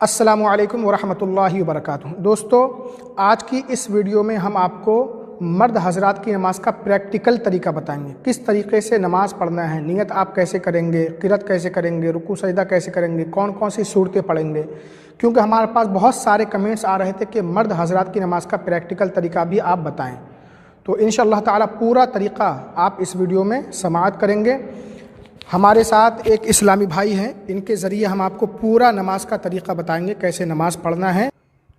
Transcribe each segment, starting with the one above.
السلام علیکم ورحمۃ اللہ وبرکاتہ۔ دوستو، آج کی اس ویڈیو میں ہم آپ کو مرد حضرات کی نماز کا پریکٹیکل طریقہ بتائیں گے۔ کس طریقے سے نماز پڑھنا ہے، نیت آپ کیسے کریں گے، قرات کیسے کریں گے، رکوع سجدہ کیسے کریں گے، کون کون سی صورتیں پڑھیں گے، کیونکہ ہمارے پاس بہت سارے کمنٹس آ رہے تھے کہ مرد حضرات کی نماز کا پریکٹیکل طریقہ بھی آپ بتائیں۔ تو انشاءاللہ تعالی پورا طریقہ آپ اس ویڈیو میں سماعت کریں گے۔ ہمارے ساتھ ایک اسلامی بھائی ہیں، ان کے ذریعے ہم آپ کو پورا نماز کا طریقہ بتائیں گے کیسے نماز پڑھنا ہے۔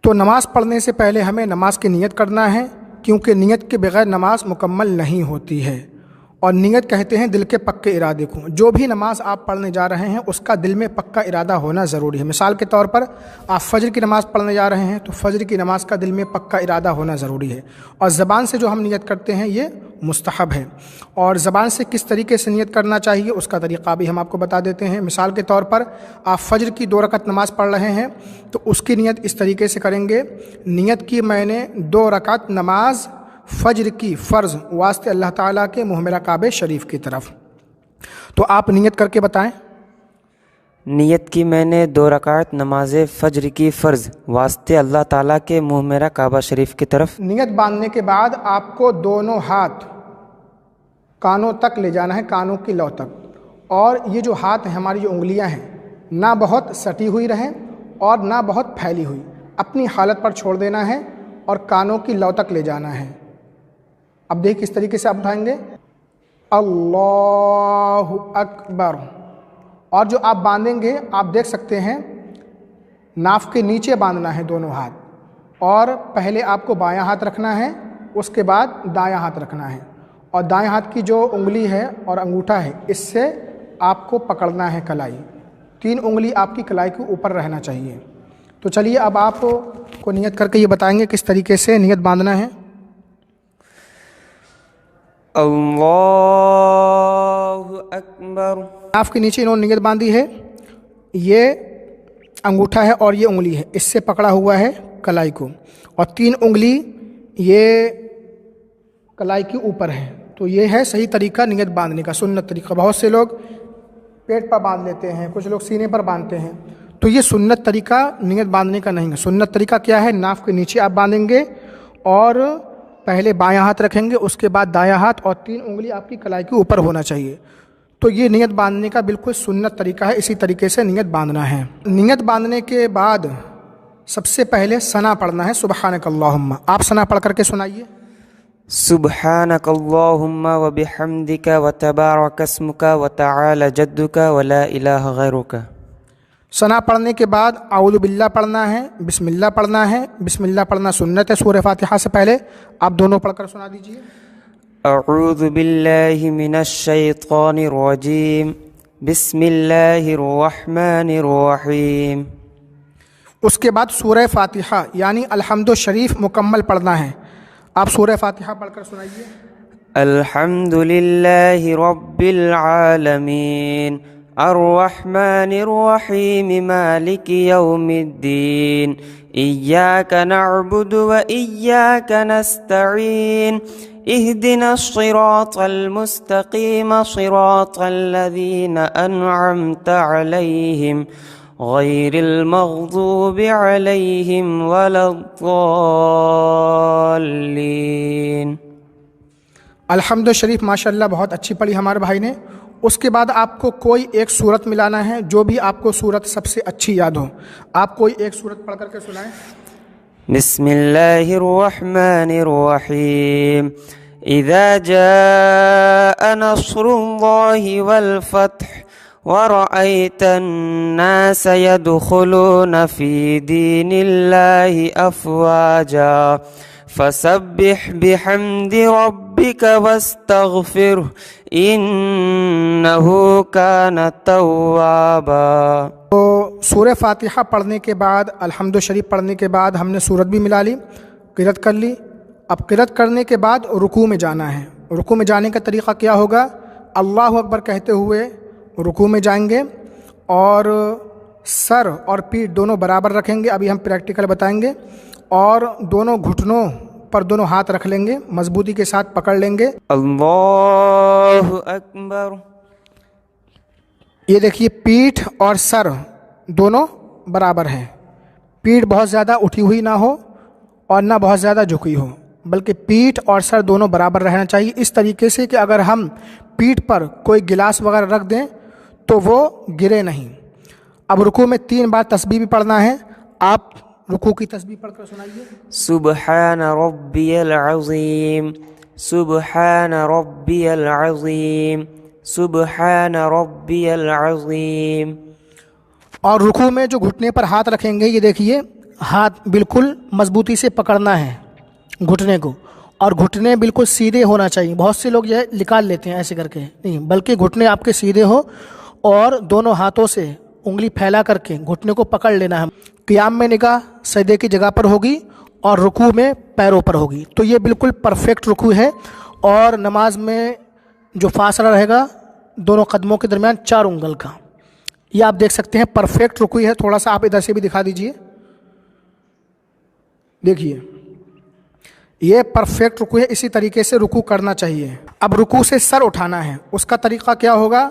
تو نماز پڑھنے سے پہلے ہمیں نماز کی نیت کرنا ہے، کیونکہ نیت کے بغیر نماز مکمل نہیں ہوتی ہے، اور نیت کہتے ہیں دل کے پکے ارادے کو۔ جو بھی نماز آپ پڑھنے جا رہے ہیں اس کا دل میں پکا ارادہ ہونا ضروری ہے۔ مثال کے طور پر آپ فجر کی نماز پڑھنے جا رہے ہیں تو فجر کی نماز کا دل میں پکا ارادہ ہونا ضروری ہے، اور زبان سے جو ہم نیت کرتے ہیں یہ مستحب ہے۔ اور زبان سے کس طریقے سے نیت کرنا چاہیے اس کا طریقہ بھی ہم آپ کو بتا دیتے ہیں۔ مثال کے طور پر آپ فجر کی 2 رکعت نماز پڑھ رہے ہیں تو اس کی نیت اس طریقے سے کریں گے، نیت کی میں نے 2 رکعت نماز فجر کی فرض واسطے اللہ تعالیٰ کے منہ میرا کعبہ شریف کی طرف۔ تو آپ نیت کر کے بتائیں۔ نیت کی میں نے 2 رکعت نماز فجر کی فرض واسطے اللہ تعالیٰ کے منہ میرا کعبہ شریف کی طرف۔ نیت باندھنے کے بعد آپ کو دونوں ہاتھ کانوں تک لے جانا ہے، کانوں کی لو تک، اور یہ جو ہاتھ ہیں، ہماری جو انگلیاں ہیں، نہ بہت سٹی ہوئی رہیں اور نہ بہت پھیلی ہوئی، اپنی حالت پر چھوڑ دینا ہے اور کانوں کی لو تک لے جانا ہے۔ اب دیکھ کس طریقے سے آپ اٹھائیں گے، اللہ اکبر، اور جو آپ باندھیں گے آپ دیکھ سکتے ہیں ناف کے نیچے باندھنا ہے دونوں ہاتھ، اور پہلے آپ کو بایاں ہاتھ رکھنا ہے، اس کے بعد دایاں ہاتھ رکھنا ہے، اور دائیں ہاتھ کی جو انگلی ہے اور انگوٹھا ہے اس سے آپ کو پکڑنا ہے کلائی، 3 انگلی آپ کی کلائی کے اوپر رہنا چاہیے۔ تو چلیے اب آپ کو نیت کر کے یہ بتائیں گے کس طریقے سے نیت باندھنا ہے۔ اللہ اکبر۔ ناف کے نیچے انہوں نے نیت باندھی ہے، یہ انگوٹھا ہے اور یہ انگلی ہے، اس سے پکڑا ہوا ہے کلائی کو، اور 3 انگلی یہ کلائی کے اوپر ہے۔ تو یہ ہے صحیح طریقہ نیت باندھنے کا، سنت طریقہ۔ بہت سے لوگ پیٹ پر باندھ لیتے ہیں، کچھ لوگ سینے پر باندھتے ہیں، تو یہ سنت طریقہ نیت باندھنے کا نہیں ہے۔ سنت طریقہ کیا ہے، ناف کے نیچے آپ باندھیں گے اور پہلے بایاں ہاتھ رکھیں گے، اس کے بعد دایاں ہاتھ، اور 3 انگلی آپ کی کلائی کے اوپر ہونا چاہیے۔ تو یہ نیت باندھنے کا بالکل سنت طریقہ ہے، اسی طریقے سے نیت باندھنا ہے۔ نیت باندھنے کے بعد سب سے پہلے ثنا پڑھنا ہے، سبحانک اللہم۔ آپ ثنا پڑھ کر کے سنائیے۔ سبحانک اللہم وبحمدک وتبارک اسمک وتعالی جدک ولا الہ غیرک۔ ثنا پڑھنے کے بعد اعوذ باللہ پڑھنا ہے، بسم اللہ پڑھنا ہے۔ بسم اللہ پڑھنا سنت ہے سورہ فاتحہ سے پہلے، آپ دونوں پڑھ کر سنا دیجیے۔ اعوذ باللہ من الشیطان الرجیم، بسم اللہ الرحمن الرحیم۔ اس کے بعد سورہ فاتحہ یعنی الحمد شریف مکمل پڑھنا ہے۔ آپ سورہ فاتحہ پڑھ کر سنائیے۔ الحمد للہ رب العالمین، الرحمن الرحیم، مالک یوم الدین، ایاک نعبد و ایاک نستعین، اہدنا الصراط المستقیم، صراط الذین انعمت علیہم غیر المغضوب علیہم ولا الضالین۔ الحمد شریف ماشاءاللہ بہت اچھی پڑھی ہمارے بھائی نے۔ اس کے بعد آپ کو کوئی ایک سورت ملانا ہے، جو بھی آپ کو سورت سب سے اچھی یاد ہو، آپ کوئی ایک سورت پڑھ کر کے سنائیں۔ بسم اللہ الرحمن الرحیم، اذا جاء نصر اللہ والفتح ورأيت الناس يدخلون في دين الله أفواجا فسبح بحمد ربك واستغفره إنه كان توابا۔ تو سورہ فاتحہ پڑھنے کے بعد، الحمد شریف پڑھنے کے بعد ہم نے سورت بھی ملا لی، قرات کر لی۔ اب قرات کرنے کے بعد رکوع میں جانا ہے۔ رکوع میں جانے کا طریقہ کیا ہوگا، اللہ اکبر کہتے ہوئے رکوع میں جائیں گے، اور سر اور پیٹھ دونوں برابر رکھیں گے، ابھی ہم پریکٹیکل بتائیں گے، اور دونوں گھٹنوں پر دونوں ہاتھ رکھ لیں گے، مضبوطی کے ساتھ پکڑ لیں گے۔ اللہ اکبر۔ یہ دیکھیے پیٹھ اور سر دونوں برابر ہیں، پیٹھ بہت زیادہ اٹھی ہوئی نہ ہو اور نہ بہت زیادہ جھکی ہو، بلکہ پیٹھ اور سر دونوں برابر رہنا چاہیے، اس طریقے سے کہ اگر ہم پیٹھ پر کوئی گلاس وغیرہ رکھ دیں تو وہ گرے نہیں۔ اب رکوع میں 3 بار تسبیح بھی پڑھنا ہے، آپ رکوع کی تسبیح پڑھ کر سنائیے۔ سبحان ربی العظیم، سبحان ربی العظیم، سبحان ربی العظیم۔ اور رکوع میں جو گھٹنے پر ہاتھ رکھیں گے، یہ دیکھیے ہاتھ بالکل مضبوطی سے پکڑنا ہے گھٹنے کو، اور گھٹنے بالکل سیدھے ہونا چاہیے۔ بہت سے لوگ یہ نکال لیتے ہیں ایسے کر کے، نہیں، بلکہ گھٹنے آپ کے سیدھے ہو اور دونوں ہاتھوں سے انگلی پھیلا کر کے گھٹنے کو پکڑ لینا ہے۔ قیام میں نگاہ سجدے کی جگہ پر ہوگی اور رکوع میں پیروں پر ہوگی، تو یہ بالکل پرفیکٹ رکوع ہے۔ اور نماز میں جو فاصلہ رہے گا دونوں قدموں کے درمیان 4 انگل کا، یہ آپ دیکھ سکتے ہیں پرفیکٹ رکوع ہے۔ تھوڑا سا آپ ادھر سے بھی دکھا دیجئے، دیکھیے یہ پرفیکٹ رکوع ہے، اسی طریقے سے رکوع کرنا چاہیے۔ اب رکوع سے سر اٹھانا ہے، اس کا طریقہ کیا ہوگا؟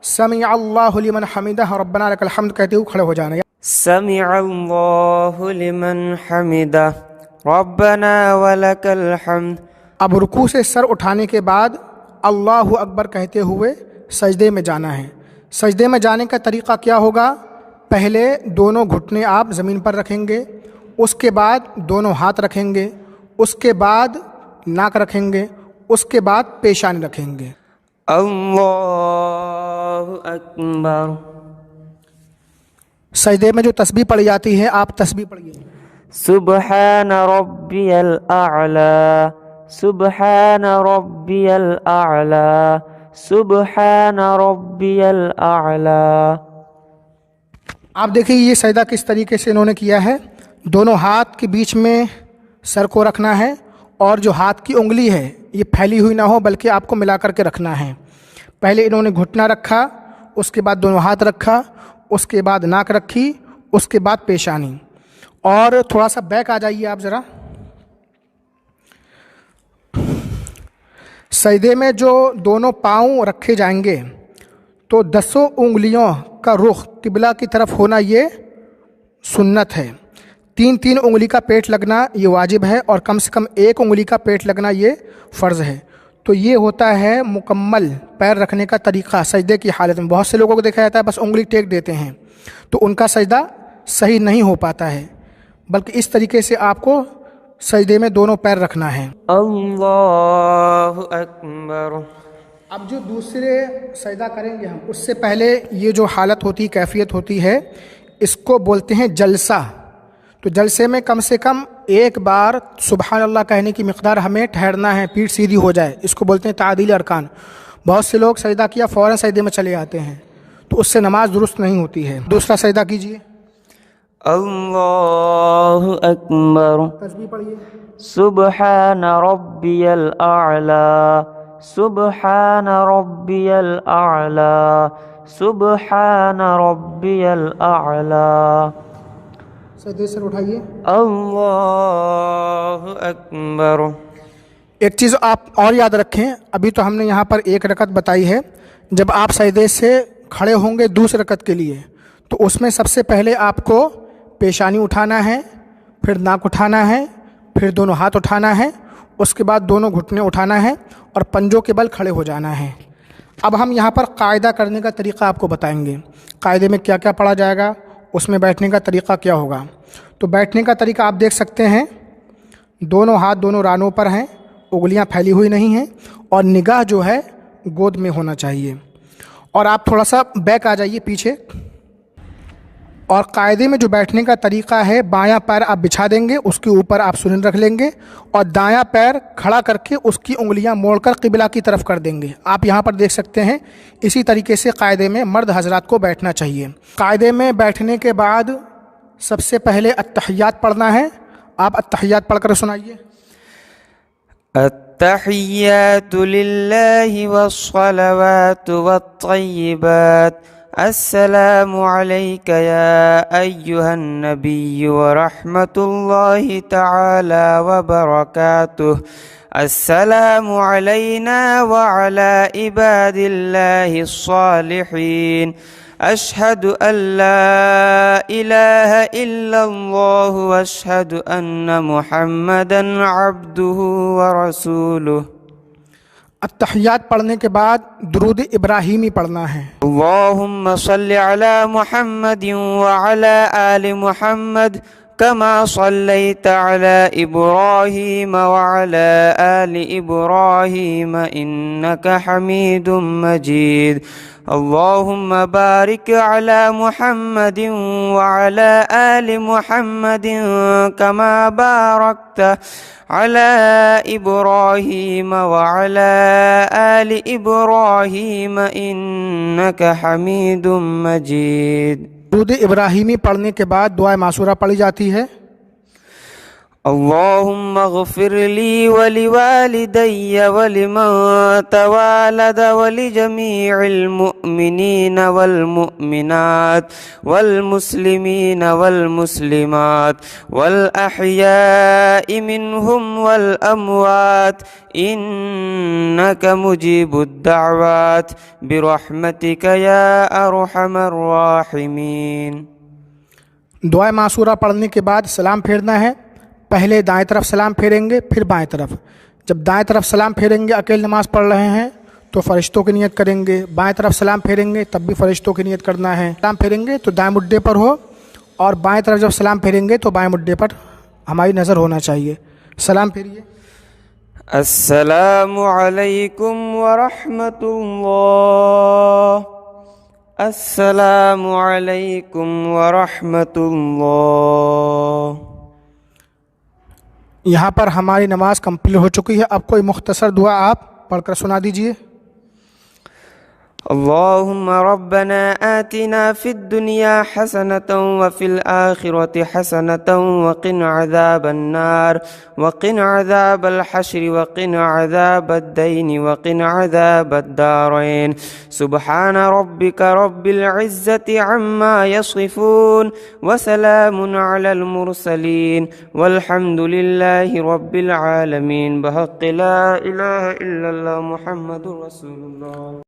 سمع اللہ لمن حمدہ ربنا لک الحمد کہتے ہوئے کھڑے ہو جانا۔ سمع اللہ لمن حمدہ ربنا ولک الحمد۔ اب رکوع سے سر اٹھانے کے بعد اللہ اکبر کہتے ہوئے سجدے میں جانا ہے۔ سجدے میں جانے کا طریقہ کیا ہوگا؟ پہلے دونوں گھٹنے آپ زمین پر رکھیں گے، اس کے بعد دونوں ہاتھ رکھیں گے، اس کے بعد ناک رکھیں گے، اس کے بعد پیشانی رکھیں گے۔ اللہ اکبر۔ سجدے میں جو تسبیح پڑھی جاتی ہے آپ تسبیح پڑھیے۔ سبحان ربی الاعلی، سبحان ربی الاعلی، سبحان ربی الاعلی۔ آپ دیکھیں یہ سجدہ کس طریقے سے انہوں نے کیا ہے، دونوں ہاتھ کے بیچ میں سر کو رکھنا ہے، اور جو ہاتھ کی انگلی ہے یہ پھیلی ہوئی نہ ہو بلکہ آپ کو ملا کر کے رکھنا ہے۔ پہلے انہوں نے گھٹنا رکھا، اس کے بعد دونوں ہاتھ رکھا، اس کے بعد ناک رکھی، اس کے بعد پیشانی۔ اور تھوڑا سا بیک آ جائیے آپ ذرا۔ سجدے میں جو دونوں پاؤں رکھے جائیں گے تو 10 انگلیوں کا رخ قبلہ کی طرف ہونا یہ سنت ہے۔ 3 انگلی کا پیٹ لگنا یہ واجب ہے، اور کم سے کم 1 انگلی کا پیٹ لگنا یہ فرض ہے۔ تو یہ ہوتا ہے مکمل پیر رکھنے کا طریقہ سجدے کی حالت میں۔ بہت سے لوگوں کو دیکھا جاتا ہے بس انگلی ٹیک دیتے ہیں، تو ان کا سجدہ صحیح نہیں ہو پاتا ہے، بلکہ اس طریقے سے آپ کو سجدے میں دونوں پیر رکھنا ہے۔ اللہ اکبر۔ اب جو دوسرے سجدہ کریں گے ہم، اس سے پہلے یہ جو حالت ہوتی کیفیت ہوتی ہے، اس کو بولتے ہیں جلسہ۔ تو جلسے میں کم سے کم 1 بار سبحان اللہ کہنے کی مقدار ہمیں ٹھہرنا ہے، پیٹھ سیدھی ہو جائے، اس کو بولتے ہیں تعدیل ارکان۔ بہت سے لوگ سجدہ کیا فوراً سجدے میں چلے آتے ہیں، تو اس سے نماز درست نہیں ہوتی ہے۔ دوسرا سجدہ کیجئے۔ اللہ اکبر۔ تسبیح پڑھیے۔ سبحان ربی الاعلی، سبحان ربی الاعلی، سبحان ربی الاعلی۔ سجدے سے اٹھائیے۔ اللہ اکبر۔ ایک چیز آپ اور یاد رکھیں، ابھی تو ہم نے یہاں پر 1 رکعت بتائی ہے، جب آپ سجدے سے کھڑے ہوں گے دوسری رکعت کے لیے تو اس میں سب سے پہلے آپ کو پیشانی اٹھانا ہے، پھر ناک اٹھانا ہے، پھر دونوں ہاتھ اٹھانا ہے، اس کے بعد دونوں گھٹنے اٹھانا ہے اور پنجوں کے بل کھڑے ہو جانا ہے۔ اب ہم یہاں پر قاعدہ کرنے کا طریقہ آپ کو بتائیں گے، قاعدے میں کیا کیا پڑھا جائے گا، اس میں بیٹھنے کا طریقہ کیا ہوگا۔ تو بیٹھنے کا طریقہ آپ دیکھ سکتے ہیں، دونوں ہاتھ دونوں رانوں پر ہیں، انگلیاں پھیلی ہوئی نہیں ہیں، اور نگاہ جو ہے گود میں ہونا چاہیے۔ اور آپ تھوڑا سا بیک آ جائیے پیچھے۔ اور قاعدے میں جو بیٹھنے کا طریقہ ہے، بایاں پیر آپ بچھا دیں گے، اس کے اوپر آپ سنن رکھ لیں گے، اور دایاں پیر کھڑا کر کے اس کی انگلیاں موڑ کر قبلہ کی طرف کر دیں گے۔ آپ یہاں پر دیکھ سکتے ہیں، اسی طریقے سے قاعدے میں مرد حضرات کو بیٹھنا چاہیے۔ قاعدے میں بیٹھنے کے بعد سب سے پہلے التحیات پڑھنا ہے، آپ التحیات پڑھ کر سنائیے۔ التحیات للہ والصلوات والطیبات، السلام علیک یا ایہا النبی ورحمۃ اللہ تعالی وبرکاتہ، السلام علینا وعلی عباد اللہ الصالحین، أشهد أن لا إله إلا الله وأشهد أن محمدا عبده ورسوله. التحیات پڑھنے کے بعد درود ابراہیمی پڑھنا ہے. اللهم صل على محمد وعلى آل محمد كما صليت على إبراهيم وعلى آل إبراهيم إنك حميد مجيد. اللهم بارك على محمد وعلى آل محمد كما باركت على إبراهيم وعلى آل إبراهيم إنك حميد مجيد. درود ابراہیمی پڑھنے کے بعد دعائے معصورہ پڑھی جاتی ہے. اللهم اغفر لي ولوالدي ولمن توالد ولجميع المؤمنين والمؤمنات والمسلمين والمسلمات والأحياء منهم والأموات إنك مجيب الدعوات برحمتك يا أرحم الراحمين. دعائے معصورہ پڑھنے کے بعد سلام پھیرنا ہے. پہلے دائیں طرف سلام پھیریں گے، پھر بائیں طرف. جب دائیں طرف سلام پھیریں گے اکیلے نماز پڑھ رہے ہیں تو فرشتوں کی نیت کریں گے. بائیں طرف سلام پھیریں گے تب بھی فرشتوں کی نیت کرنا ہے. سلام پھیریں گے تو دائیں مڈے پر ہو، اور بائیں طرف جب سلام پھیریں گے تو بائیں مڈے پر ہماری نظر ہونا چاہیے. سلام پھیریے. السلام علیکم ورحمۃ اللہ. السلام علیکم ورحمۃ اللہ. یہاں پر ہماری نماز کمپلیٹ ہو چکی ہے. اب کوئی مختصر دعا آپ پڑھ کر سنا دیجئے. اللهم ربنا آتنا في الدنيا حسنة وفي الآخرة حسنة وقنا عذاب النار وقنا عذاب الحشر وقنا عذاب الدين وقنا عذاب الدارين. سبحان ربك رب العزة عما يصفون وسلام على المرسلين والحمد لله رب العالمين. بحق لا إله إلا الله محمد رسول الله.